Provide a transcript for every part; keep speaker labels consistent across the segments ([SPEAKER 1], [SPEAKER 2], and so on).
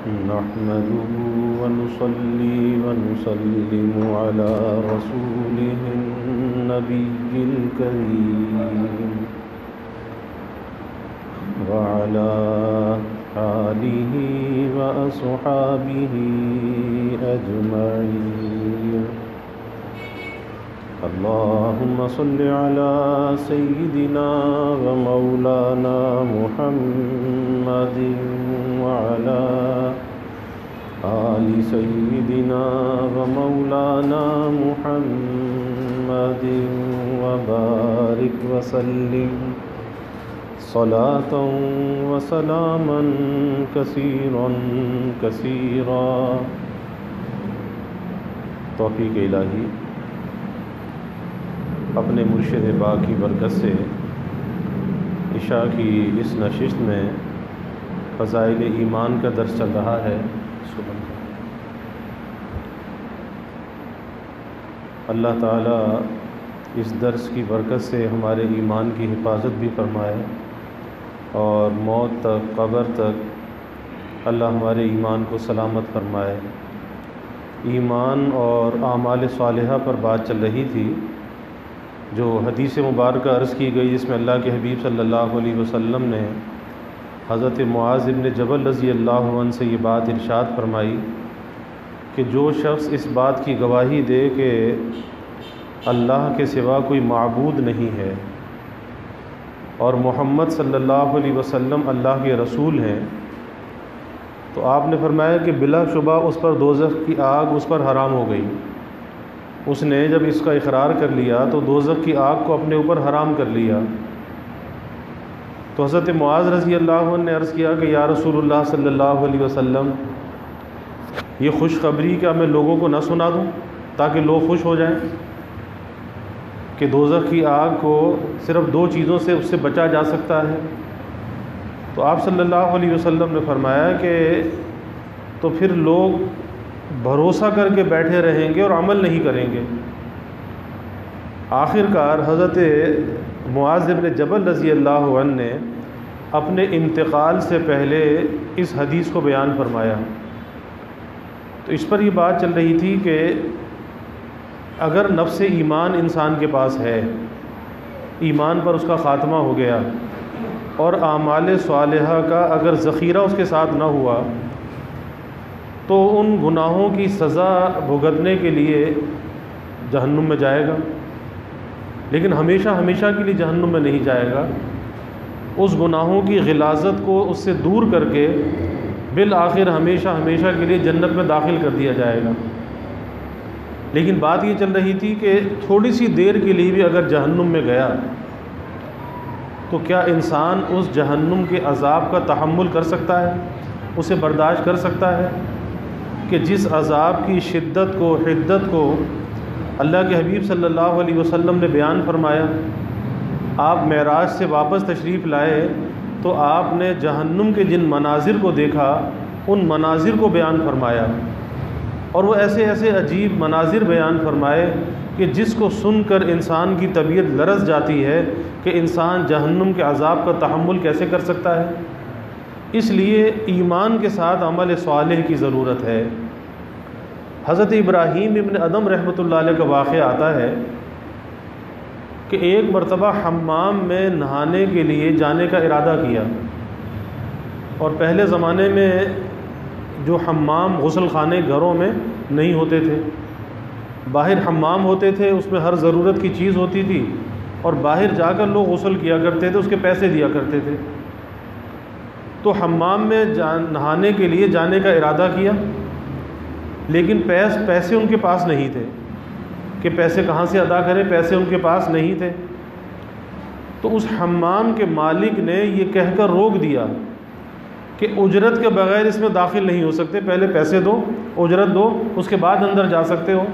[SPEAKER 1] نحمده ونصلي ونسلم على رسوله النبي الكريم وعلى آله وأصحابه أجمعين. اللهم صل على سيدنا ومولانا محمد وعلى آل سيدنا ومولانا محمد وبارك وسلم صلاة وسلاما كثيرا كثيرا. توفیق الہی اپنے مرشد پاک کی برکت سے عشاء کی اس نشست میں فضائل ایمان کا درس چل رہا ہے. اللہ تعالیٰ اس درس کی برکت سے ہمارے ایمان کی حفاظت بھی فرمائے اور موت تک قبر تک اللہ ہمارے ایمان کو سلامت فرمائے. ایمان اور اعمال صالحہ پر بات چل رہی تھی جو حدیث مبارکہ عرض کی گئی، جس میں اللہ کے حبیب صلی اللہ علیہ وسلم نے حضرت معاذ بن جبل رضی اللہ عنہ سے یہ بات ارشاد فرمائی کہ جو شخص اس بات کی گواہی دے کہ اللہ کے سوا کوئی معبود نہیں ہے اور محمد صلی اللہ علیہ وسلم اللہ کے رسول ہیں، تو آپ نے فرمایا کہ بلا شبہ اس پر دوزخ کی آگ اس پر حرام ہو گئی. اس نے جب اس کا اقرار کر لیا تو دوزخ کی آگ کو اپنے اوپر حرام کر لیا. تو حضرت معاذ رضی اللہ عنہ نے عرض کیا کہ یا رسول اللہ صلی اللہ علیہ وسلم، یہ خوشخبری کیا میں لوگوں کو نہ سنا دوں تاکہ لوگ خوش ہو جائیں کہ دوزخ کی آگ کو صرف دو چیزوں سے اس سے بچا جا سکتا ہے؟ تو آپ صلی اللہ علیہ وسلم نے فرمایا کہ تو پھر لوگ بھروسہ کر کے بیٹھے رہیں گے اور عمل نہیں کریں گے. آخر کار حضرت معاذ بن جبل رضی اللہ عنہ نے اپنے انتقال سے پہلے اس حدیث کو بیان فرمایا. تو اس پر یہ بات چل رہی تھی کہ اگر نفس ایمان انسان کے پاس ہے، ایمان پر اس کا خاتمہ ہو گیا اور اعمال صالحہ کا اگر ذخیرہ اس کے ساتھ نہ ہوا تو ان گناہوں کی سزا بھگتنے کے لیے جہنم میں جائے گا، لیکن ہمیشہ ہمیشہ کے لیے جہنم میں نہیں جائے گا. اس گناہوں کی غلاظت کو اس سے دور کر کے بالآخر ہمیشہ ہمیشہ کے لیے جنت میں داخل کر دیا جائے گا. لیکن بات یہ چل رہی تھی کہ تھوڑی سی دیر کے لیے بھی اگر جہنم میں گیا تو کیا انسان اس جہنم کے عذاب کا تحمل کر سکتا ہے، اسے برداشت کر سکتا ہے کہ جس عذاب کی شدت کو حدت کو اللہ کے حبیب صلی اللہ علیہ وسلم نے بیان فرمایا؟ آپ معراج سے واپس تشریف لائے تو آپ نے جہنم کے جن مناظر کو دیکھا ان مناظر کو بیان فرمایا، اور وہ ایسے ایسے عجیب مناظر بیان فرمائے کہ جس کو سن کر انسان کی طبیعت لرز جاتی ہے کہ انسان جہنم کے عذاب کا تحمل کیسے کر سکتا ہے. اس لیے ایمان کے ساتھ عمل صالح کی ضرورت ہے. حضرت ابراہیم ابن ادم رحمۃ اللہ علیہ کا واقعہ آتا ہے کہ ایک مرتبہ حمام میں نہانے کے لیے جانے کا ارادہ کیا، اور پہلے زمانے میں جو حمام غسل خانے گھروں میں نہیں ہوتے تھے، باہر حمام ہوتے تھے، اس میں ہر ضرورت کی چیز ہوتی تھی اور باہر جا کر لوگ غسل کیا کرتے تھے، اس کے پیسے دیا کرتے تھے. تو حمام میں نہانے کے لیے جانے کا ارادہ کیا، لیکن پیسے ان کے پاس نہیں تھے کہ پیسے کہاں سے ادا کریں، پیسے ان کے پاس نہیں تھے. تو اس حمام کے مالک نے یہ کہہ کر روک دیا کہ اجرت کے بغیر اس میں داخل نہیں ہو سکتے، پہلے پیسے دو، اجرت دو، اس کے بعد اندر جا سکتے ہو.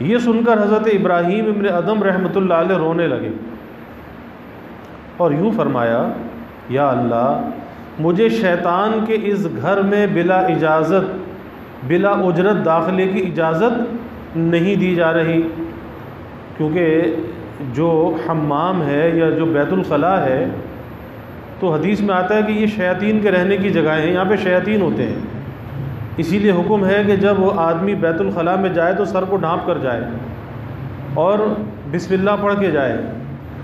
[SPEAKER 1] یہ سن کر حضرت ابراہیم ابن ادم رحمۃ اللہ علیہ رونے لگے اور یوں فرمایا، یا اللہ، مجھے شیطان کے اس گھر میں بلا اجازت بلا اجرت داخلے کی اجازت نہیں دی جا رہی، کیونکہ جو حمام ہے یا جو بیت الخلاء ہے تو حدیث میں آتا ہے کہ یہ شیاطین کے رہنے کی جگہیں ہیں، یہاں پہ شیاطین ہوتے ہیں، اسی لیے حکم ہے کہ جب وہ آدمی بیت الخلاء میں جائے تو سر کو ڈھانپ کر جائے اور بسم اللہ پڑھ کے جائے،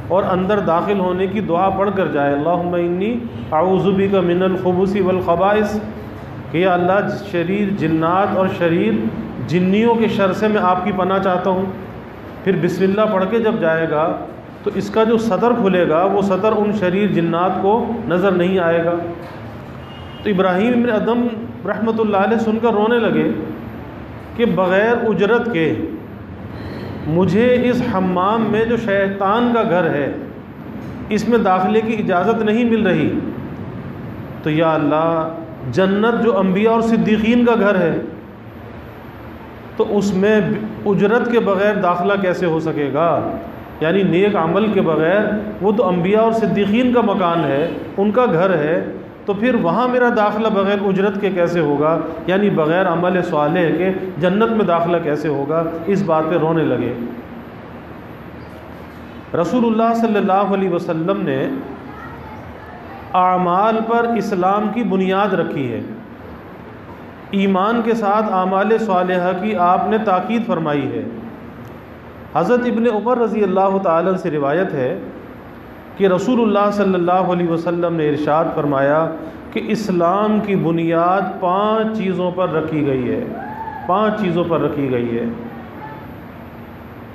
[SPEAKER 1] اور اندر داخل ہونے کی دعا پڑھ کر جائے، اللہم انی اعوذ بک من الخبث والخبائث، کہ یا اللہ شریر جنات اور شریر جنیوں کے شر سے میں آپ کی پناہ چاہتا ہوں۔ پھر بسم اللہ پڑھ کے جب جائے گا تو اس کا جو صدر کھلے گا وہ صدر ان شریر جنات کو نظر نہیں آئے گا۔ تو ابراہیم ابن ادم رحمۃ اللہ علیہ سن کر رونے لگے کہ بغیر اجرت کے مجھے اس حمام میں جو شیطان کا گھر ہے اس میں داخلے کی اجازت نہیں مل رہی، تو یا اللہ جنت جو انبیاء اور صدیقین کا گھر ہے تو اس میں اجرت کے بغیر داخلہ کیسے ہو سکے گا؟ یعنی نیک عمل کے بغیر، وہ تو انبیاء اور صدیقین کا مکان ہے، ان کا گھر ہے، تو پھر وہاں میرا داخلہ بغیر اجرت کے کیسے ہوگا؟ یعنی بغیر عمل صالح کے جنت میں داخلہ کیسے ہوگا؟ اس بات پہ رونے لگے۔ رسول اللہ صلی اللہ علیہ وسلم نے اعمال پر اسلام کی بنیاد رکھی ہے، ایمان کے ساتھ اعمال صالحہ کی آپ نے تاکید فرمائی ہے۔ حضرت ابن عمر رضی اللہ تعالیٰ سے روایت ہے کہ رسول اللہ صلی اللہ علیہ وسلم نے ارشاد فرمایا کہ اسلام کی بنیاد 5 چیزوں پر رکھی گئی ہے، 5 چیزوں پر رکھی گئی ہے۔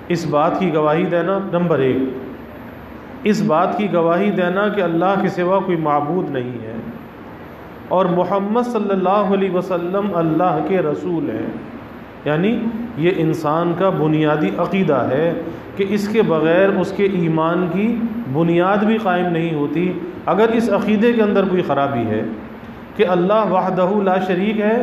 [SPEAKER 1] اس بات کی گواہی دینا، نمبر 1، اس بات کی گواہی دینا کہ اللہ کے سوا کوئی معبود نہیں ہے اور محمد صلی اللہ علیہ وسلم اللہ کے رسول ہیں، یعنی یہ انسان کا بنیادی عقیدہ ہے کہ اس کے بغیر اس کے ایمان کی بنیاد بھی قائم نہیں ہوتی۔ اگر اس عقیدے کے اندر کوئی خرابی ہے کہ اللہ وحدہ لا شریک ہے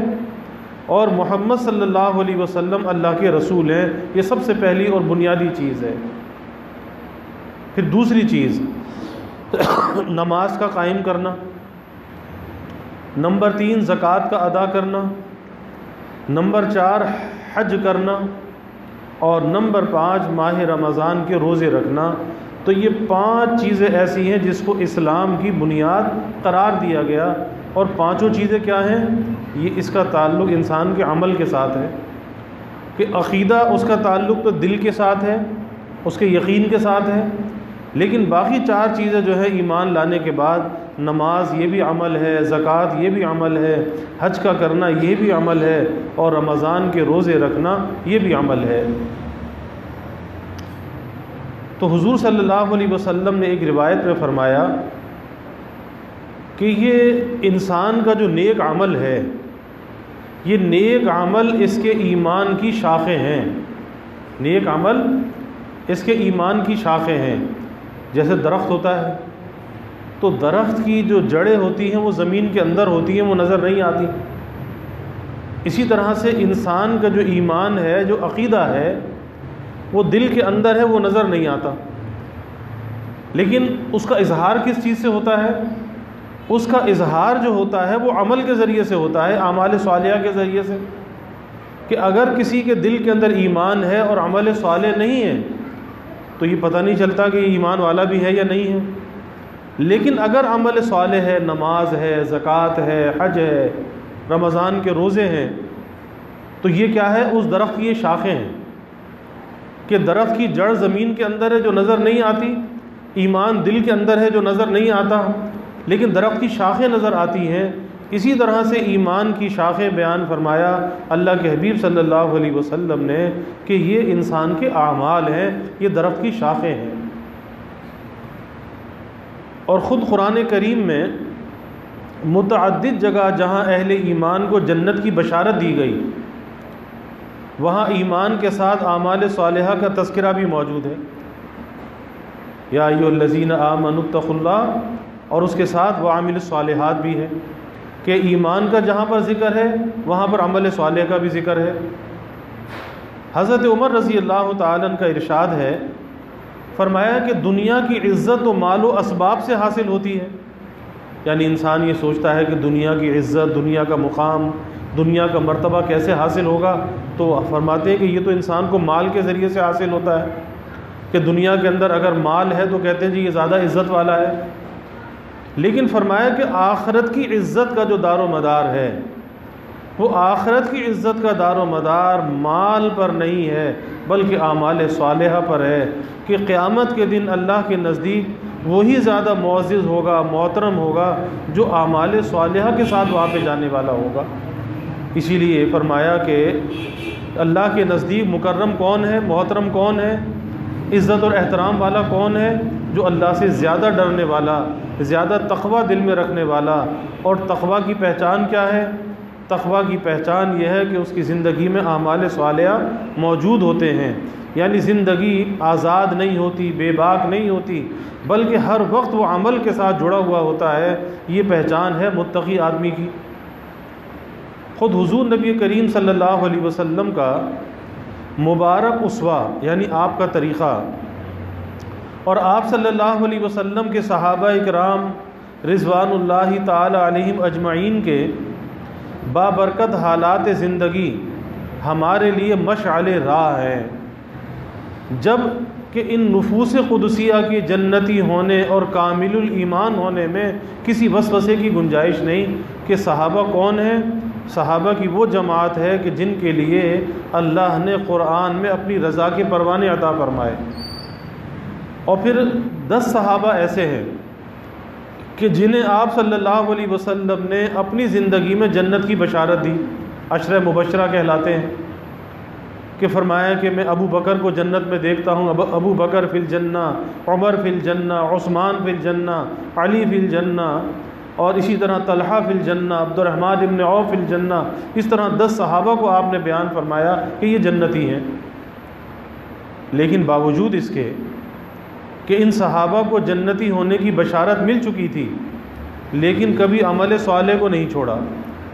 [SPEAKER 1] اور محمد صلی اللہ علیہ وسلم اللہ کے رسول ہیں، یہ سب سے پہلی اور بنیادی چیز ہے۔ پھر دوسری چیز نماز کا قائم کرنا، نمبر 3 زکوٰۃ کا ادا کرنا، نمبر 4 حج کرنا، اور نمبر 5 ماہ رمضان کے روزے رکھنا۔ تو یہ 5 چیزیں ایسی ہیں جس کو اسلام کی بنیاد قرار دیا گیا، اور 5 چیزیں کیا ہیں؟ یہ اس کا تعلق انسان کے عمل کے ساتھ ہے کہ عقیدہ اس کا تعلق تو دل کے ساتھ ہے، اس کے یقین کے ساتھ ہے، لیکن باقی 4 چیزیں جو ہے ایمان لانے کے بعد، نماز یہ بھی عمل ہے، زکوٰۃ یہ بھی عمل ہے، حج کا کرنا یہ بھی عمل ہے، اور رمضان کے روزے رکھنا یہ بھی عمل ہے۔ تو حضور صلی اللہ علیہ وسلم نے ایک روایت میں فرمایا کہ یہ انسان کا جو نیک عمل ہے، یہ نیک عمل اس کے ایمان کی شاخیں ہیں، نیک عمل اس کے ایمان کی شاخیں ہیں۔ جیسے درخت ہوتا ہے تو درخت کی جو جڑیں ہوتی ہیں وہ زمین کے اندر ہوتی ہیں، وہ نظر نہیں آتی۔ اسی طرح سے انسان کا جو ایمان ہے، جو عقیدہ ہے، وہ دل کے اندر ہے، وہ نظر نہیں آتا، لیکن اس کا اظہار کس چیز سے ہوتا ہے؟ اس کا اظہار جو ہوتا ہے وہ عمل کے ذریعے سے ہوتا ہے، اعمال صالحہ کے ذریعے سے۔ کہ اگر کسی کے دل کے اندر ایمان ہے اور عمل صالح نہیں ہے تو یہ پتہ نہیں چلتا کہ یہ ایمان والا بھی ہے یا نہیں ہے۔ لیکن اگر عمل صالح ہے، نماز ہے، زکوٰۃ ہے، حج ہے، رمضان کے روزے ہیں، تو یہ کیا ہے؟ اس درخت کی یہ شاخیں ہیں کہ درخت کی جڑ زمین کے اندر ہے جو نظر نہیں آتی، ایمان دل کے اندر ہے جو نظر نہیں آتا، لیکن درخت کی شاخیں نظر آتی ہیں۔ اسی طرح سے ایمان کی شاخیں بیان فرمایا اللہ کے حبیب صلی اللہ علیہ وسلم نے کہ یہ انسان کے اعمال ہیں، یہ درخت کی شاخیں ہیں۔ اور خود قرآن کریم میں متعدد جگہ جہاں اہل ایمان کو جنت کی بشارت دی گئی، وہاں ایمان کے ساتھ اعمال صالحہ کا تذکرہ بھی موجود ہے۔ یا ایھا الذین آمنوا اتقوا اللہ، اور اس کے ساتھ وعاملوا الصالحات بھی ہے کہ ایمان کا جہاں پر ذکر ہے وہاں پر عمل صالح کا بھی ذکر ہے۔ حضرت عمر رضی اللہ تعالیٰ عنہ کا ارشاد ہے، فرمایا کہ دنیا کی عزت و مال و اسباب سے حاصل ہوتی ہے، یعنی انسان یہ سوچتا ہے کہ دنیا کی عزت، دنیا کا مقام، دنیا کا مرتبہ کیسے حاصل ہوگا، تو فرماتے ہیں کہ یہ تو انسان کو مال کے ذریعے سے حاصل ہوتا ہے، کہ دنیا کے اندر اگر مال ہے تو کہتے ہیں جی یہ زیادہ عزت والا ہے، لیکن فرمایا کہ آخرت کی عزت کا جو دار و مدار ہے وہ آخرت کی عزت کا دار و مدار مال پر نہیں ہے بلکہ اعمال صالحہ پر ہے، کہ قیامت کے دن اللہ کے نزدیک وہی زیادہ معزز ہوگا، محترم ہوگا جو اعمال صالحہ کے ساتھ وہاں پہ جانے والا ہوگا۔ اسی لیے فرمایا کہ اللہ کے نزدیک مکرم کون ہے، محترم کون ہے، عزت اور احترام والا کون ہے؟ جو اللہ سے زیادہ ڈرنے والا، زیادہ تقوی دل میں رکھنے والا۔ اور تقوی کی پہچان کیا ہے؟ تقوی کی پہچان یہ ہے کہ اس کی زندگی میں اعمال صالحہ موجود ہوتے ہیں، یعنی زندگی آزاد نہیں ہوتی، بے باک نہیں ہوتی، بلکہ ہر وقت وہ عمل کے ساتھ جڑا ہوا ہوتا ہے۔ یہ پہچان ہے متقی آدمی کی۔ خود حضور نبی کریم صلی اللہ علیہ وسلم کا مبارک اسوہ یعنی آپ کا طریقہ، اور آپ صلی اللہ علیہ وسلم کے صحابہ اکرام رضوان اللہ تعالی علیہم اجمعین کے بابرکت حالات زندگی ہمارے لیے مشعل راہ ہیں، جب کہ ان نفوس قدسیہ کے جنتی ہونے اور کامل الایمان ہونے میں کسی وسوسے کی گنجائش نہیں۔ کہ صحابہ کون ہیں؟ صحابہ کی وہ جماعت ہے کہ جن کے لیے اللہ نے قرآن میں اپنی رضا کے پروانے عطا فرمائے، اور پھر 10 صحابہ ایسے ہیں کہ جنہیں آپ صلی اللہ علیہ وسلم نے اپنی زندگی میں جنت کی بشارت دی، عشرہ مبشرہ کہلاتے ہیں، کہ فرمایا کہ میں ابو بکر کو جنت میں دیکھتا ہوں، ابو بکر فی الجنہ، عمر فی الجنہ، عثمان فی الجنہ، علی فی الجنہ، اور اسی طرح طلحہ فی الجنہ، عبد الرحمن ابن عوف فی الجنہ۔ اس طرح 10 صحابہ کو آپ نے بیان فرمایا کہ یہ جنتی ہیں۔ لیکن باوجود اس کے کہ ان صحابہ کو جنتی ہونے کی بشارت مل چکی تھی، لیکن کبھی عمل صالح کو نہیں چھوڑا،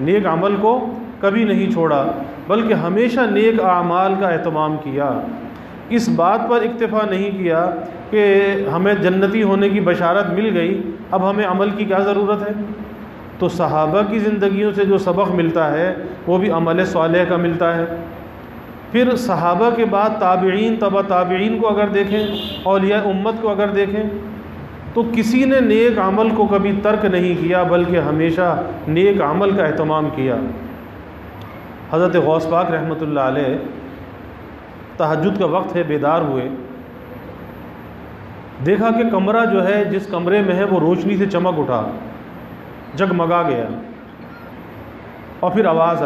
[SPEAKER 1] نیک عمل کو کبھی نہیں چھوڑا، بلکہ ہمیشہ نیک اعمال کا اہتمام کیا۔ اس بات پر اکتفا نہیں کیا کہ ہمیں جنتی ہونے کی بشارت مل گئی، اب ہمیں عمل کی کیا ضرورت ہے؟ تو صحابہ کی زندگیوں سے جو سبق ملتا ہے وہ بھی عمل صالح کا ملتا ہے۔ پھر صحابہ کے بعد تابعین، تبع تابعین کو اگر دیکھیں، اولیاء امت کو اگر دیکھیں، تو کسی نے نیک عمل کو کبھی ترک نہیں کیا بلکہ ہمیشہ نیک عمل کا اہتمام کیا۔ حضرت غوث پاک رحمۃ اللہ علیہ تہجد کا وقت ہے، بیدار ہوئے، دیکھا کہ کمرہ جو ہے جس کمرے میں ہے وہ روشنی سے چمک اٹھا، جگمگا گیا، اور پھر آواز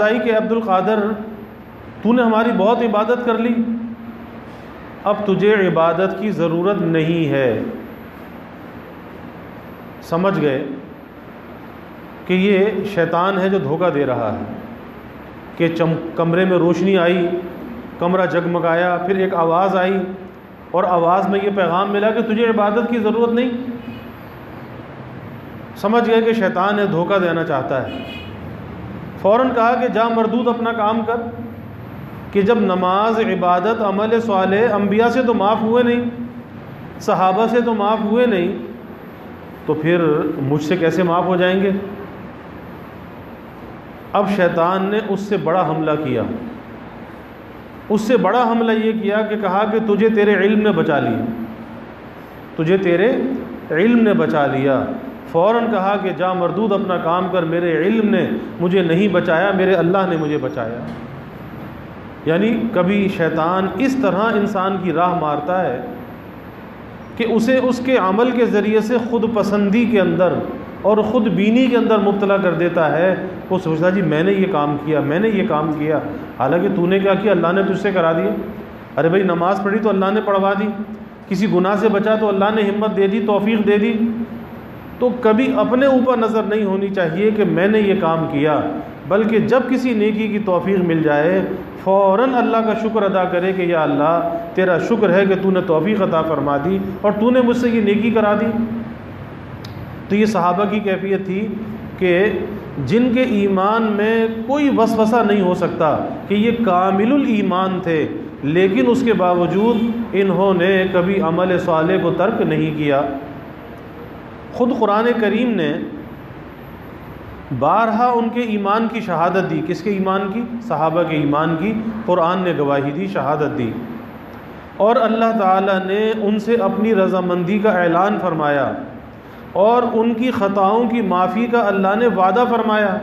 [SPEAKER 1] آئی کہ عبد القادر تو نے ہماری بہت عبادت کر لی، اب تجھے عبادت کی ضرورت نہیں ہے۔ سمجھ گئے کہ یہ شیطان ہے جو دھوکہ دے رہا ہے، کہ کمرے میں روشنی آئی، کمرہ جگمگایا، پھر ایک آواز آئی، اور آواز میں یہ پیغام ملا کہ تجھے عبادت کی ضرورت نہیں۔ سمجھ گئے کہ شیطان ہے، دھوکہ دینا چاہتا ہے۔ فوراً کہا کہ جا مردود اپنا کام کر، کہ جب نماز، عبادت، عمل صالح انبیاء سے تو معاف ہوئے نہیں، صحابہ سے تو معاف ہوئے نہیں، تو پھر مجھ سے کیسے معاف ہو جائیں گے؟ اب شیطان نے اس سے بڑا حملہ کیا، اس سے بڑا حملہ یہ کیا کہ کہا کہ تجھے تیرے علم نے بچا لیا، تجھے تیرے علم نے بچا لیا۔ فوراً کہا کہ جا مردود اپنا کام کر، میرے علم نے مجھے نہیں بچایا، میرے اللہ نے مجھے بچایا۔ یعنی کبھی شیطان اس طرح انسان کی راہ مارتا ہے کہ اسے اس کے عمل کے ذریعے سے خود پسندی کے اندر اور خود بینی کے اندر مبتلا کر دیتا ہے۔ وہ سوچتا جی میں نے یہ کام کیا، میں نے یہ کام کیا، حالانکہ تو نے کیا کیا؟ اللہ نے تجھ سے کرا دیا۔ ارے بھائی نماز پڑھی تو اللہ نے پڑھوا دی، کسی گناہ سے بچا تو اللہ نے ہمت دے دی، توفیق دے دی۔ تو کبھی اپنے اوپر نظر نہیں ہونی چاہیے کہ میں نے یہ کام کیا، بلکہ جب کسی نیکی کی توفیق مل جائے فوراً اللہ کا شکر ادا کرے کہ یا اللہ تیرا شکر ہے کہ تو نے توفیق عطا فرما دی اور تو نے مجھ سے یہ نیکی کرا دی۔ تو یہ صحابہ کی کیفیت تھی کہ جن کے ایمان میں کوئی وسوسہ نہیں ہو سکتا، کہ یہ کامل الایمان تھے، لیکن اس کے باوجود انہوں نے کبھی عمل صالح کو ترک نہیں کیا۔ خود قرآن کریم نے بارہا ان کے ایمان کی شہادت دی۔ کس کے ایمان کی؟ صحابہ کے ایمان کی۔ قرآن نے گواہی دی، شہادت دی۔ اور اللہ تعالیٰ نے ان سے اپنی رضامندی کا اعلان فرمایا اور ان کی خطاؤں کی معافی کا اللہ نے وعدہ فرمایا۔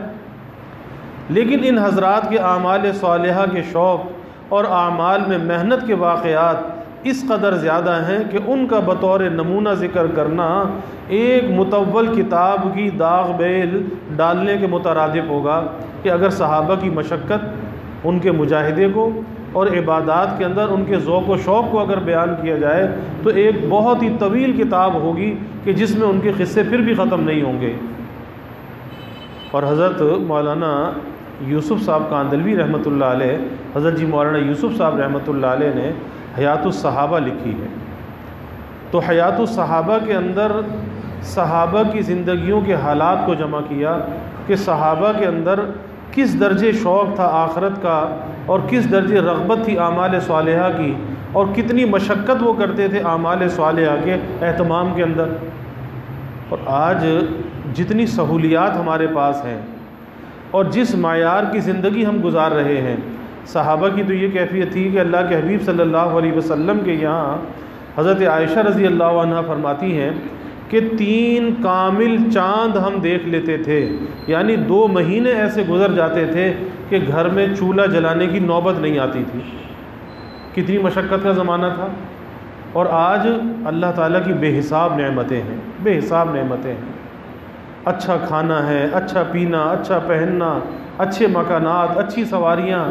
[SPEAKER 1] لیکن ان حضرات کے اعمال صالحہ کے شوق اور اعمال میں محنت کے واقعات اس قدر زیادہ ہیں کہ ان کا بطور نمونہ ذکر کرنا ایک مطول کتاب کی داغ بیل ڈالنے کے مترادف ہوگا کہ اگر صحابہ کی مشقت، ان کے مجاہدے کو اور عبادات کے اندر ان کے ذوق و شوق کو اگر بیان کیا جائے تو ایک بہت ہی طویل کتاب ہوگی کہ جس میں ان کے قصے پھر بھی ختم نہیں ہوں گے۔ اور حضرت مولانا یوسف صاحب کاندھلوی رحمۃ اللہ علیہ، حضرت جی مولانا یوسف صاحب رحمۃ اللہ علیہ نے حیات الصحابہ لکھی ہے۔ تو حیات الصحابہ کے اندر صحابہ کی زندگیوں کے حالات کو جمع کیا کہ صحابہ کے اندر کس درجے شوق تھا آخرت کا اور کس درجے رغبت تھی اعمال صالحہ کی، اور کتنی مشقت وہ کرتے تھے اعمال صالحہ کے اہتمام کے اندر۔ اور آج جتنی سہولیات ہمارے پاس ہیں اور جس معیار کی زندگی ہم گزار رہے ہیں، صحابہ کی تو یہ کیفیت تھی کہ اللہ کے حبیب صلی اللہ علیہ وسلم کے یہاں حضرت عائشہ رضی اللہ عنہا فرماتی ہیں کہ 3 کامل چاند ہم دیکھ لیتے تھے، یعنی 2 مہینے ایسے گزر جاتے تھے کہ گھر میں چولہا جلانے کی نوبت نہیں آتی تھی۔ کتنی مشقت کا زمانہ تھا، اور آج اللہ تعالیٰ کی بے حساب نعمتیں ہیں، بے حساب نعمتیں ہیں۔ اچھا کھانا ہے، اچھا پینا، اچھا پہننا، اچھے مکانات، اچھی سواریاں،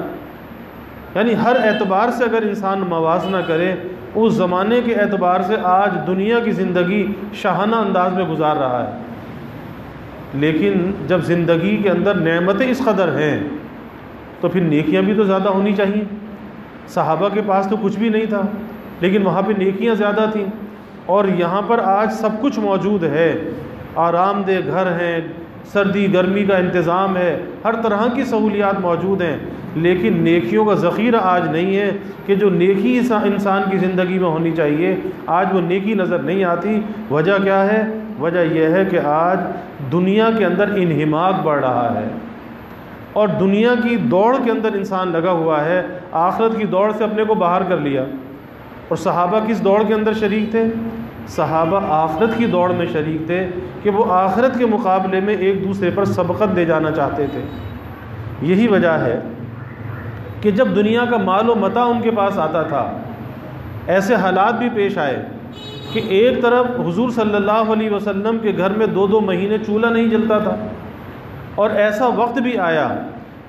[SPEAKER 1] یعنی ہر اعتبار سے اگر انسان موازنہ کرے اس زمانے کے اعتبار سے آج دنیا کی زندگی شاہانہ انداز میں گزار رہا ہے۔ لیکن جب زندگی کے اندر نعمتیں اس قدر ہیں تو پھر نیکیاں بھی تو زیادہ ہونی چاہیے۔ صحابہ کے پاس تو کچھ بھی نہیں تھا لیکن وہاں پہ نیکیاں زیادہ تھیں، اور یہاں پر آج سب کچھ موجود ہے، آرام دہ گھر ہیں، سردی گرمی کا انتظام ہے، ہر طرح کی سہولیات موجود ہیں، لیکن نیکیوں کا ذخیرہ آج نہیں ہے کہ جو نیکی انسان کی زندگی میں ہونی چاہیے آج وہ نیکی نظر نہیں آتی۔ وجہ کیا ہے؟ وجہ یہ ہے کہ آج دنیا کے اندر انہماک بڑھ رہا ہے اور دنیا کی دوڑ کے اندر انسان لگا ہوا ہے، آخرت کی دوڑ سے اپنے کو باہر کر لیا۔ اور صحابہ کس دوڑ کے اندر شریک تھے؟ صحابہ آخرت کی دوڑ میں شریک تھے کہ وہ آخرت کے مقابلے میں ایک دوسرے پر سبقت دے جانا چاہتے تھے۔ یہی وجہ ہے کہ جب دنیا کا مال و متاع ان کے پاس آتا تھا، ایسے حالات بھی پیش آئے کہ ایک طرف حضور صلی اللہ علیہ وسلم کے گھر میں 2 مہینے چولہا نہیں جلتا تھا، اور ایسا وقت بھی آیا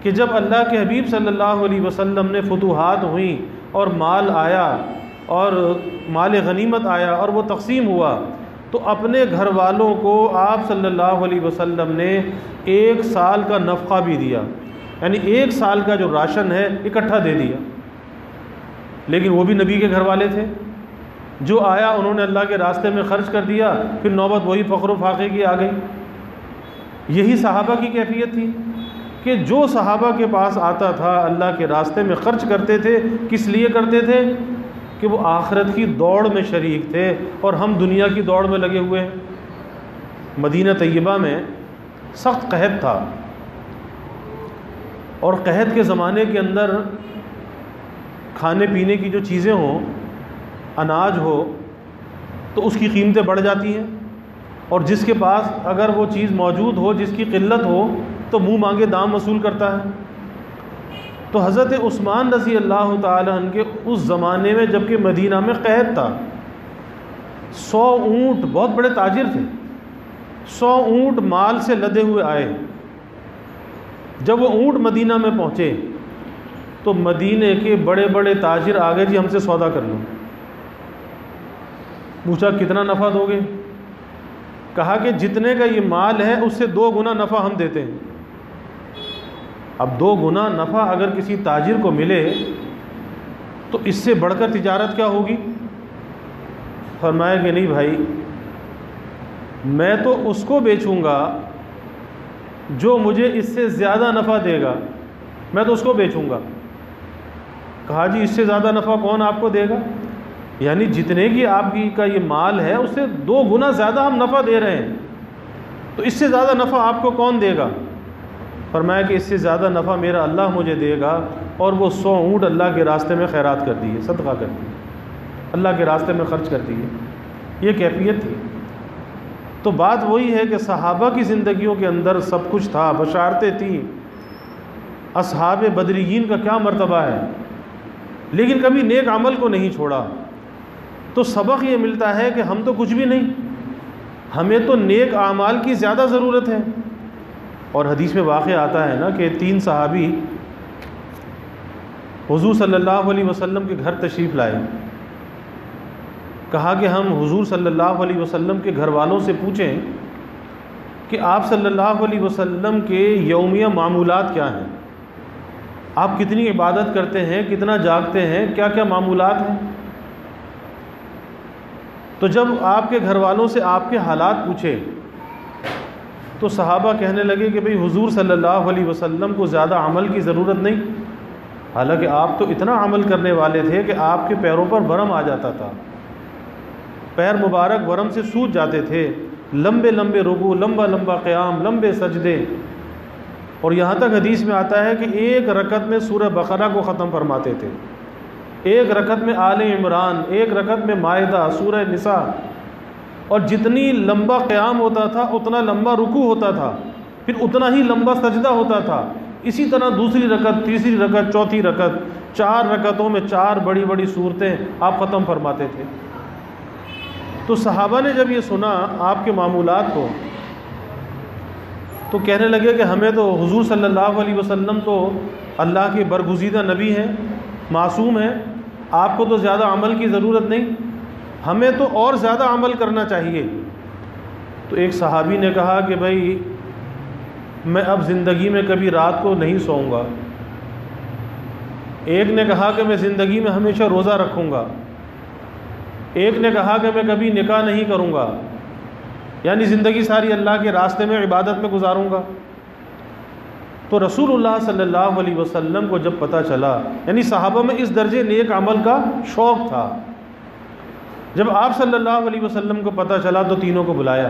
[SPEAKER 1] کہ جب اللہ کے حبیب صلی اللہ علیہ وسلم نے فتوحات ہوئیں اور مال آیا اور مال غنیمت آیا اور وہ تقسیم ہوا، تو اپنے گھر والوں کو آپ صلی اللہ علیہ وسلم نے 1 سال کا نفقہ بھی دیا، یعنی 1 سال کا جو راشن ہے اکٹھا دے دیا۔ لیکن وہ بھی نبی کے گھر والے تھے، جو آیا انہوں نے اللہ کے راستے میں خرچ کر دیا، پھر نوبت وہی فقر و فاقے کی آ گئی۔ یہی صحابہ کی کیفیت تھی کہ جو صحابہ کے پاس آتا تھا اللہ کے راستے میں خرچ کرتے تھے۔ کس لیے کرتے تھے؟ کہ وہ آخرت کی دوڑ میں شریک تھے، اور ہم دنیا کی دوڑ میں لگے ہوئے ہیں۔ مدینہ طیبہ میں سخت قحط تھا، اور قحط کے زمانے کے اندر کھانے پینے کی جو چیزیں ہوں، اناج ہو، تو اس کی قیمتیں بڑھ جاتی ہیں، اور جس کے پاس اگر وہ چیز موجود ہو، جس کی قلت ہو، تو منہ مانگے دام وصول کرتا ہے۔ تو حضرت عثمان رضی اللہ تعالیٰ عنہ کے اس زمانے میں جبکہ مدینہ میں قحط تھا، 100 اونٹ، بہت بڑے تاجر تھے، 100 اونٹ مال سے لدے ہوئے آئے۔ جب وہ اونٹ مدینہ میں پہنچے تو مدینے کے بڑے بڑے تاجر آگے، جی ہم سے سودا کر لو۔ پوچھا کتنا نفع دو گے؟ کہا کہ جتنے کا یہ مال ہے اس سے 2 گنا نفع ہم دیتے ہیں۔ اب 2 گنا نفع اگر کسی تاجر کو ملے تو اس سے بڑھ کر تجارت کیا ہوگی؟ فرمایا کہ نہیں بھائی، میں تو اس کو بیچوں گا جو مجھے اس سے زیادہ نفع دے گا، میں تو اس کو بیچوں گا۔ کہا جی اس سے زیادہ نفع کون آپ کو دے گا؟ یعنی جتنے کی آپ کی کا یہ مال ہے اس سے 2 گنا زیادہ ہم نفع دے رہے ہیں، تو اس سے زیادہ نفع آپ کو کون دے گا؟ فرمایا کہ اس سے زیادہ نفع میرا اللہ مجھے دے گا، اور وہ 100 اونٹ اللہ کے راستے میں خیرات کر دیے، صدقہ کر دیے۔ اللہ کے راستے میں خرچ کر دیے. یہ کیفیت تھی. تو بات وہی ہے کہ صحابہ کی زندگیوں کے اندر سب کچھ تھا، بشارتیں تھیں. اصحاب بدریین کا کیا مرتبہ ہے، لیکن کبھی نیک عمل کو نہیں چھوڑا. تو سبق یہ ملتا ہے کہ ہم تو کچھ بھی نہیں، ہمیں تو نیک اعمال کی زیادہ ضرورت ہے. اور حدیث میں واقع آتا ہے نا کہ 3 صحابی حضور صلی اللہ علیہ وسلم کے گھر تشریف لائے. کہا کہ ہم حضور صلی اللہ علیہ وسلم کے گھر والوں سے پوچھیں کہ آپ صلی اللہ علیہ وسلم کے یومیہ معمولات کیا ہیں، آپ کتنی عبادت کرتے ہیں، کتنا جاگتے ہیں، کیا کیا معمولات ہیں. تو جب آپ کے گھر والوں سے آپ کے حالات پوچھے تو صحابہ کہنے لگے کہ بھئی حضور صلی اللہ علیہ وسلم کو زیادہ عمل کی ضرورت نہیں، حالانکہ آپ تو اتنا عمل کرنے والے تھے کہ آپ کے پیروں پر ورم آ جاتا تھا، پیر مبارک ورم سے سوج جاتے تھے. لمبے لمبے رکوع، لمبا لمبا قیام، لمبے سجدے. اور یہاں تک حدیث میں آتا ہے کہ ایک رکعت میں سورہ بقرہ کو ختم فرماتے تھے، ایک رکعت میں آل عمران، ایک رکعت میں مائدہ، سورہ نساء. اور جتنی لمبا قیام ہوتا تھا اتنا لمبا رکوع ہوتا تھا، پھر اتنا ہی لمبا سجدہ ہوتا تھا. اسی طرح دوسری رکعت، تیسری رکعت، چوتھی رکعت، 4 رکعتوں میں 4 بڑی بڑی صورتیں آپ ختم فرماتے تھے. تو صحابہ نے جب یہ سنا آپ کے معمولات کو تو کہنے لگے کہ ہمیں تو حضور صلی اللہ علیہ وسلم تو اللہ کے برگزیدہ نبی ہیں، معصوم ہیں، آپ کو تو زیادہ عمل کی ضرورت نہیں، ہمیں تو اور زیادہ عمل کرنا چاہیے. تو ایک صحابی نے کہا کہ بھائی میں اب زندگی میں کبھی رات کو نہیں سوؤں گا. ایک نے کہا کہ میں زندگی میں ہمیشہ روزہ رکھوں گا. ایک نے کہا کہ میں کبھی نکاح نہیں کروں گا، یعنی زندگی ساری اللہ کے راستے میں عبادت میں گزاروں گا. تو رسول اللہ صلی اللہ علیہ وسلم کو جب پتہ چلا، یعنی صحابہ میں اس درجے نیک عمل کا شوق تھا، جب آپ صلی اللہ علیہ وسلم کو پتہ چلا تو تینوں کو بلایا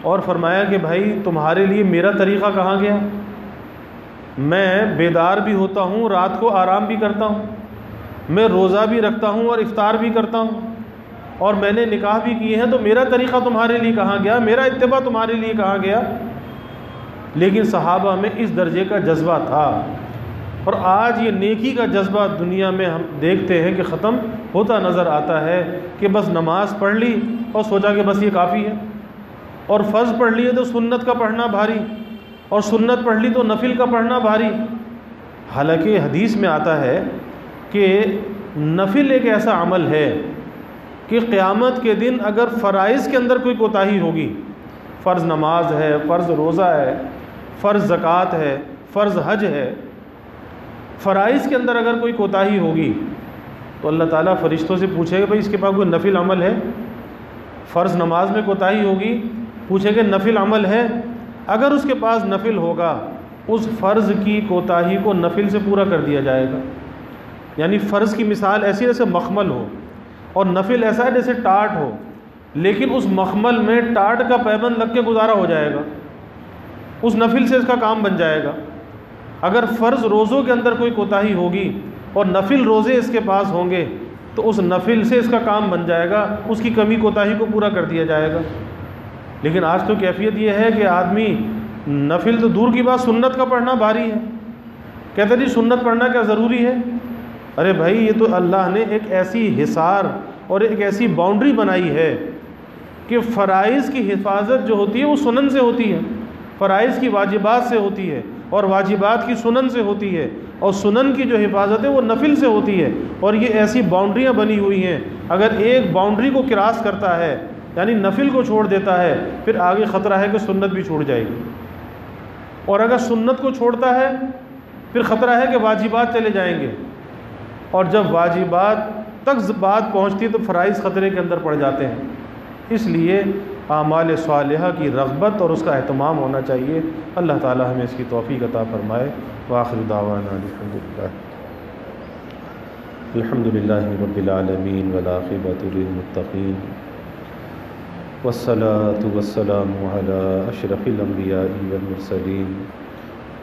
[SPEAKER 1] اور فرمایا کہ بھائی تمہارے لیے میرا طریقہ کہاں گیا. میں بیدار بھی ہوتا ہوں، رات کو آرام بھی کرتا ہوں، میں روزہ بھی رکھتا ہوں اور افطار بھی کرتا ہوں، اور میں نے نکاح بھی کیے ہیں، تو میرا طریقہ تمہارے لیے کہاں گیا، میرا اتباع تمہارے لیے کہاں گیا. لیکن صحابہ میں اس درجے کا جذبہ تھا. اور آج یہ نیکی کا جذبہ دنیا میں ہم دیکھتے ہیں کہ ختم ہوتا نظر آتا ہے کہ بس نماز پڑھ لی اور سوچا کہ بس یہ کافی ہے، اور فرض پڑھ لیے تو سنت کا پڑھنا بھاری، اور سنت پڑھ لی تو نفل کا پڑھنا بھاری. حالانکہ حدیث میں آتا ہے کہ نفل ایک ایسا عمل ہے کہ قیامت کے دن اگر فرائض کے اندر کوئی کوتاہی ہوگی، فرض نماز ہے، فرض روزہ ہے، فرض زکوٰۃ ہے، فرض حج ہے، فرائض کے اندر اگر کوئی کوتاہی ہوگی تو اللہ تعالیٰ فرشتوں سے پوچھے گا بھائی اس کے پاس کوئی نفل عمل ہے. فرض نماز میں کوتاہی ہوگی، پوچھے گا نفل عمل ہے. اگر اس کے پاس نفل ہوگا اس فرض کی کوتاہی کو نفل سے پورا کر دیا جائے گا. یعنی فرض کی مثال ایسی جیسے مخمل ہو، اور نفل ایسا ہے جیسے ٹاٹ ہو، لیکن اس مخمل میں ٹاٹ کا پیبند لگ کے گزارا ہو جائے گا، اس نفل سے اس کا کام بن جائے گا. اگر فرض روزوں کے اندر کوئی کوتاہی ہوگی اور نفل روزے اس کے پاس ہوں گے تو اس نفل سے اس کا کام بن جائے گا، اس کی کمی کوتاہی کو پورا کر دیا جائے گا. لیکن آج تو کیفیت یہ ہے کہ آدمی نفل تو دور کی بات، سنت کا پڑھنا بھاری ہے. کہتے جی سنت پڑھنا کیا ضروری ہے؟ ارے بھائی یہ تو اللہ نے ایک ایسی حصار اور ایک ایسی باؤنڈری بنائی ہے کہ فرائض کی حفاظت جو ہوتی ہے وہ سنن سے ہوتی ہے، فرائض کی واجبات سے ہوتی ہے، اور واجبات کی سنن سے ہوتی ہے، اور سنن کی جو حفاظت ہے وہ نفل سے ہوتی ہے. اور یہ ایسی باؤنڈریاں بنی ہوئی ہیں، اگر ایک باؤنڈری کو کراس کرتا ہے یعنی نفل کو چھوڑ دیتا ہے پھر آگے خطرہ ہے کہ سنت بھی چھوڑ جائے گی، اور اگر سنت کو چھوڑتا ہے پھر خطرہ ہے کہ واجبات چلے جائیں گے، اور جب واجبات تک بات پہنچتی تو فرائض خطرے کے اندر پڑ جاتے ہیں. اس لیے اعمال صالحہ کی رغبت اور اس کا اہتمام ہونا چاہیے. اللہ تعالی ہمیں اس کی توفیق عطا فرمائے. وآخر دعوانا الحمد للہ رب العالمین والعاقبۃ للمتقین والصلاة والسلام علی اشرف الانبیاء والمرسلین.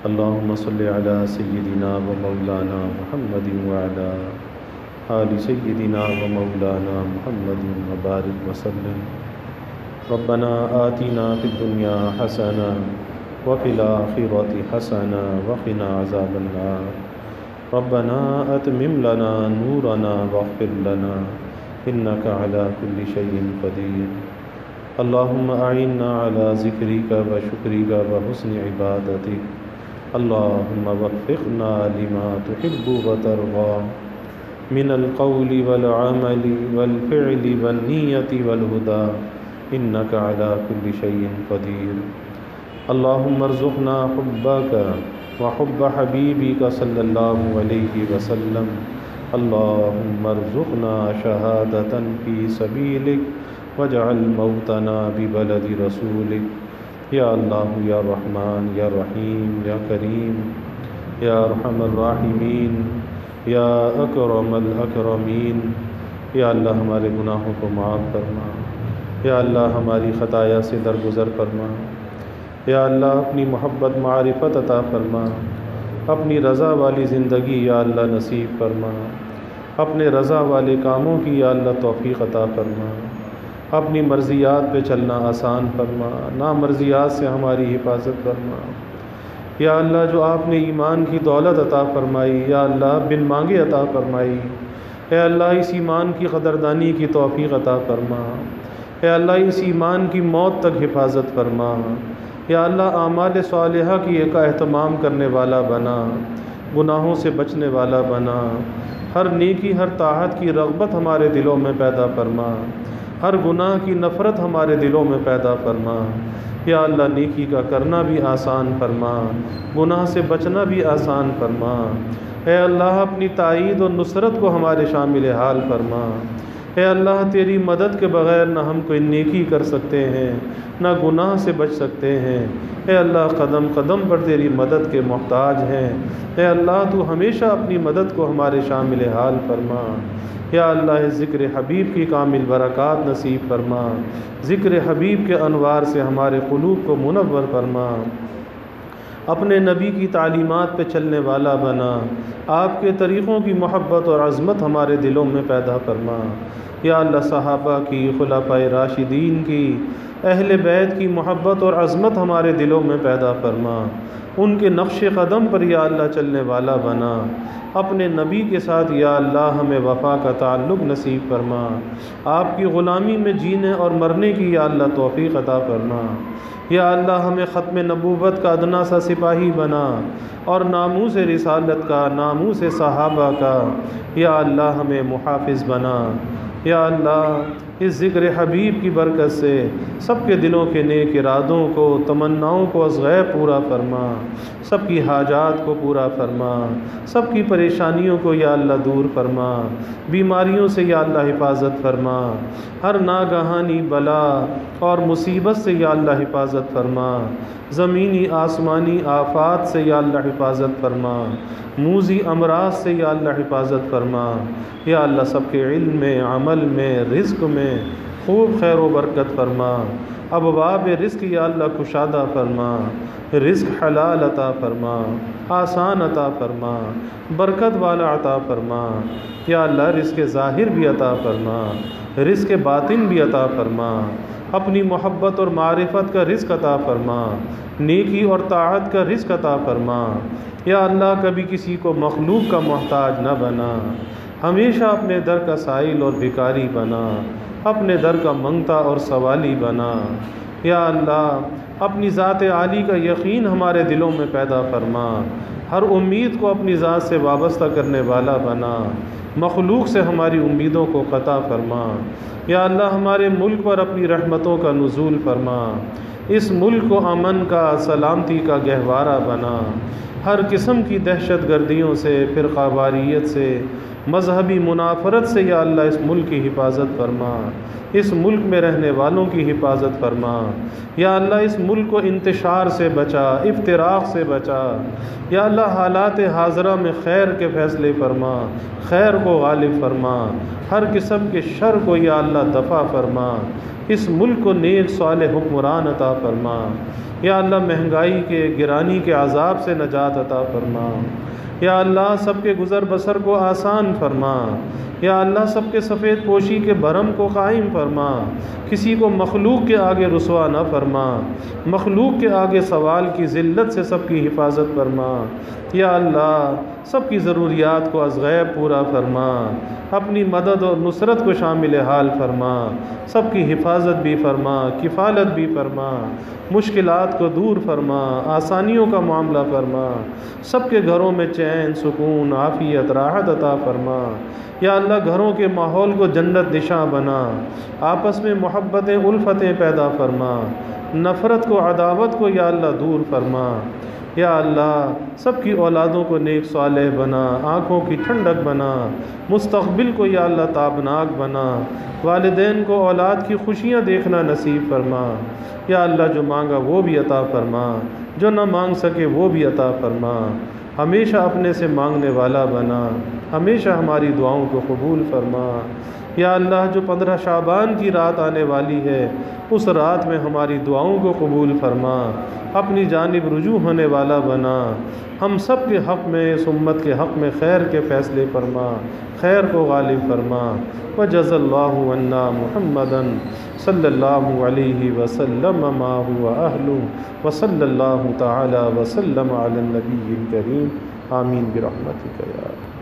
[SPEAKER 1] اللہم صل علی سیدنا و مولانا محمد وعلی آل سیدنا و مولانا محمد وبارک وسلم۔ ربنا آتنا فی الدنیا حسنہ وفی الآخرۃ حسنہ وقنا عذاب النار۔ ربنا اتمم لنا نورنا واغفر لنا انک علی کل شیء قدیر۔ اللہم اعنا علی ذکرک و شکرک و حسن عبادتک۔ اللہم وفقنا لما تحب و ترضی من القول والعمل والفعل والنیت والہدی انک علی کل شیء قدیر۔ اللہم ارزقنا حبک وحب حبیبک صلی اللہ علیہ وسلم۔ اللہم ارزقنا شہادۃ فی سبیلک واجعل موتنا ببلد رسولک۔ یا اللہ یا رحمان یا رحیم یا کریم یا ارحم الراحمین یا اکرم الاکرمین۔ یا اللہ ہمارے گناہوں کو معاف فرما، یا اللہ ہماری خطایا سے درگزر فرما، یا اللہ اپنی محبت معرفت عطا فرما، اپنی رضا والی زندگی یا اللہ نصیب فرما، اپنے رضا والے کاموں کی یا اللہ توفیق عطا فرما، اپنی مرضیات پہ چلنا آسان فرما، نامرضیات سے ہماری حفاظت فرما۔ یا اللہ جو آپ نے ایمان کی دولت عطا فرمائی یا اللہ بن مانگے عطا فرمائی، اے اللہ اس ایمان کی قدردانی کی توفیق عطا فرما، اے اللہ اس ایمان کی موت تک حفاظت فرما۔ یا اللہ اعمال صالحہ کی ایک اہتمام کرنے والا بنا، گناہوں سے بچنے والا بنا، ہر نیکی ہر طاعت کی رغبت ہمارے دلوں میں پیدا فرما، ہر گناہ کی نفرت ہمارے دلوں میں پیدا فرما۔ یا اللہ نیکی کا کرنا بھی آسان فرما، گناہ سے بچنا بھی آسان فرما۔ اے اللہ اپنی تائید و نصرت کو ہمارے شامل حال فرما۔ اے اللہ تیری مدد کے بغیر نہ ہم کوئی نیکی کر سکتے ہیں، نہ گناہ سے بچ سکتے ہیں۔ اے اللہ قدم قدم پر تیری مدد کے محتاج ہیں۔ اے اللہ تو ہمیشہ اپنی مدد کو ہمارے شامل حال فرما۔ یا اللہ ذکر حبیب کی کامل برکات نصیب فرما، ذکر حبیب کے انوار سے ہمارے قلوب کو منور فرما، اپنے نبی کی تعلیمات پہ چلنے والا بنا، آپ کے طریقوں کی محبت اور عظمت ہمارے دلوں میں پیدا فرما۔ یا اللہ صحابہ کی، خلفائے راشدین کی، اہل بیت کی محبت اور عظمت ہمارے دلوں میں پیدا فرما، ان کے نقش قدم پر یا اللہ چلنے والا بنا، اپنے نبی کے ساتھ یا اللہ ہمیں وفا کا تعلق نصیب فرما، آپ کی غلامی میں جینے اور مرنے کی یا اللہ توفیق عطا فرما۔ یا اللہ ہمیں ختم نبوت کا ادنا سا سپاہی بنا اور ناموس رسالت کا، ناموس صحابہ کا یا اللہ ہمیں محافظ بنا۔ یا اللہ اس ذکر حبیب کی برکت سے سب کے دلوں کے نیک ارادوں کو، تمناؤں کو از غیب پورا فرما، سب کی حاجات کو پورا فرما، سب کی پریشانیوں کو یا اللہ دور فرما، بیماریوں سے یا اللہ حفاظت فرما، ہر ناگہانی بلا اور مصیبت سے یا اللہ حفاظت فرما، زمینی آسمانی آفات سے یا اللہ حفاظت فرما، موذی امراض سے یا اللہ حفاظت فرما۔ یا اللہ سب کے علم میں، عمل میں، رزق میں خوب خیر و برکت فرما، ابواب رزق یا اللہ کشادہ فرما، رزق حلال عطا فرما، آسان عطا فرما، برکت والا عطا فرما۔ یا اللہ رزق ظاہر بھی عطا فرما، رزق باطن بھی عطا فرما، اپنی محبت اور معرفت کا رزق عطا فرما، نیکی اور طاعت کا رزق عطا فرما۔ یا اللہ کبھی کسی کو مخلوق کا محتاج نہ بنا، ہمیشہ اپنے در کا سائل اور بھکاری بنا، اپنے در کا منگتا اور سوالی بنا۔ یا اللہ اپنی ذات عالی کا یقین ہمارے دلوں میں پیدا فرما، ہر امید کو اپنی ذات سے وابستہ کرنے والا بنا، مخلوق سے ہماری امیدوں کو قطع فرما۔ یا اللہ ہمارے ملک پر اپنی رحمتوں کا نزول فرما، اس ملک کو امن کا، سلامتی کا گہوارہ بنا، ہر قسم کی دہشت گردیوں سے، فرقہ واریت سے، مذہبی منافرت سے یا اللہ اس ملک کی حفاظت فرما، اس ملک میں رہنے والوں کی حفاظت فرما۔ یا اللہ اس ملک کو انتشار سے بچا، افتراق سے بچا۔ یا اللہ حالات حاضرہ میں خیر کے فیصلے فرما، خیر کو غالب فرما، ہر قسم کے شر کو یا اللہ دفع فرما، اس ملک کو نیک صالح حکمران عطا فرما۔ یا اللہ مہنگائی کے، گرانی کے عذاب سے نجات عطا فرما۔ یا اللہ سب کے گزر بسر کو آسان فرما۔ یا اللہ سب کے سفید پوشی کے بھرم کو قائم فرما، کسی کو مخلوق کے آگے رسوا نہ فرما، مخلوق کے آگے سوال کی ذلت سے سب کی حفاظت فرما۔ یا اللہ سب کی ضروریات کو از غیب پورا فرما، اپنی مدد اور نصرت کو شامل حال فرما، سب کی حفاظت بھی فرما، کفالت بھی فرما، مشکلات کو دور فرما، آسانیوں کا معاملہ فرما، سب کے گھروں میں چین، سکون، عافیت، راحت عطا فرما۔ یا اللہ گھروں کے ماحول کو جنت نشاں بنا، آپس میں محبتیں، الفتیں پیدا فرما، نفرت کو، عداوت کو یا اللہ دور فرما۔ یا اللہ سب کی اولادوں کو نیک صالح بنا، آنکھوں کی ٹھنڈک بنا، مستقبل کو یا اللہ تابناک بنا، والدین کو اولاد کی خوشیاں دیکھنا نصیب فرما۔ یا اللہ جو مانگا وہ بھی عطا فرما، جو نہ مانگ سکے وہ بھی عطا فرما، ہمیشہ اپنے سے مانگنے والا بنا، ہمیشہ ہماری دعاؤں کو قبول فرما۔ یا اللہ جو 15 شعبان کی رات آنے والی ہے اس رات میں ہماری دعاؤں کو قبول فرما، اپنی جانب رجوع ہونے والا بنا، ہم سب کے حق میں، اس امت کے حق میں خیر کے فیصلے فرما، خیر کو غالب فرما۔ وجزا اللہ عنا محمدا صلی اللہ علیہ وسلم ما هو اہلہ وصلی اللہ تعالی وسلم علی النبی الکریم، آمین برحمتک یا